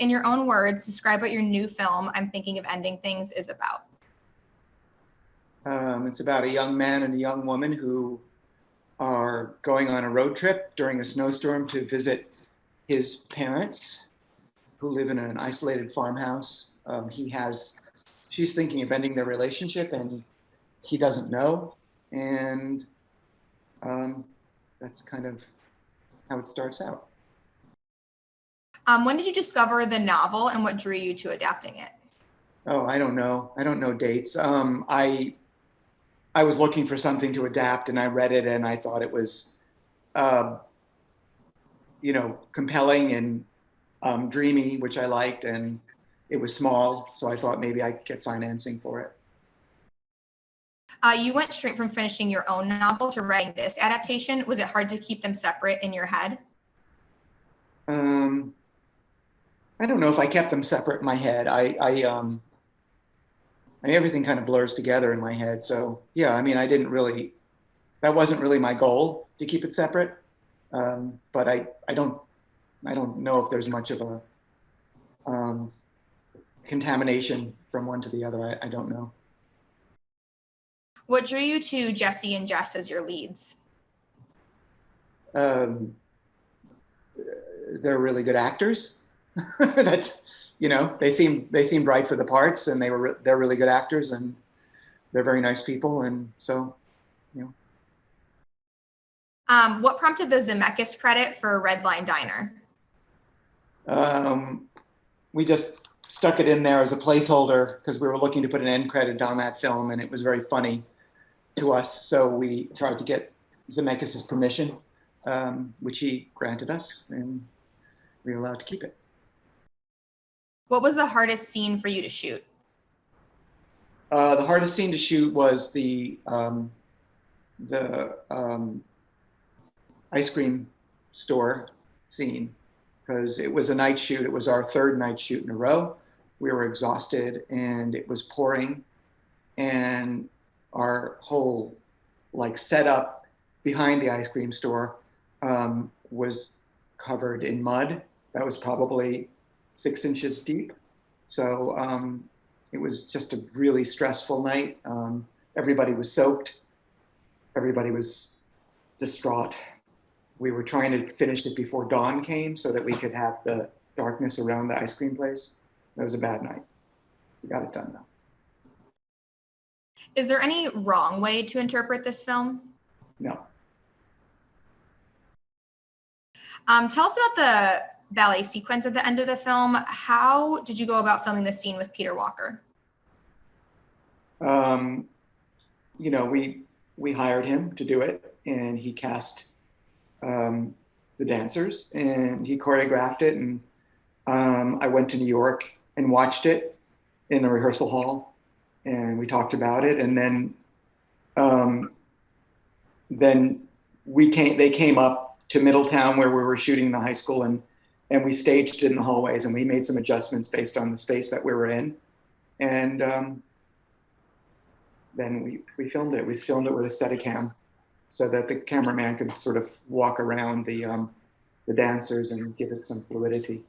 in your own words, describe what your new film, I'm Thinking of Ending Things, is about. It's about a young man and a young woman who are going on a road trip during a snowstorm to visit his parents, who live in an isolated farmhouse. She's thinking of ending their relationship, and he doesn't know. And that's kind of how it starts out. When did you discover the novel and what drew you to adapting it? Oh, I don't know. I don't know dates. I was looking for something to adapt, and I read it, and I thought it was, uh, compelling and dreamy, which I liked, and it was small, so I thought maybe I could get financing for it. You went straight from finishing your own novel to writing this adaptation. Was it hard to keep them separate in your head? Um, I don't know if I kept them separate in my head. Everything kind of blurs together in my head. So yeah, I mean, that wasn't really my goal to keep it separate. But I don't know if there's much of a um, contamination from one to the other. I don't know. What drew you to Jesse and Jess as your leads? Um, they're really good actors. That's, they seemed right for the parts, and they're really good actors, and they're very nice people. And so, you What prompted the Zemeckis credit for Red Line Diner? know, we just stuck it in there as a placeholder because we were looking to put an end credit on that film, and it was very funny to us. So we tried to get Zemeckis' permission, which he granted us, and we were allowed to keep it. What was the hardest scene for you to shoot? The hardest scene to shoot was the ice cream store scene, because it was a night shoot. It was our third night shoot in a row. We were exhausted, and it was pouring, and our whole setup behind the ice cream store was covered in mud that was probably 6 inches deep. So it was just a really stressful night. Everybody was soaked. Everybody was distraught. We were trying to finish it before dawn came so that we could have the darkness around the ice cream place. It was a bad night. We got it done though. Is there any wrong way to interpret this film? No. Tell us about the ballet sequence at the end of the film. How did you go about filming the scene with Peter Walker? Um, we hired him to do it, and he cast the dancers, and he choreographed it. And I went to New York and watched it in a rehearsal hall, and we talked about it. And then they came up to Middletown where we were shooting the high school, and we staged it in the hallways, and we made some adjustments based on the space that we were in. And then we filmed it. We filmed it with a Steadicam so that the cameraman could sort of walk around the dancers and give it some fluidity.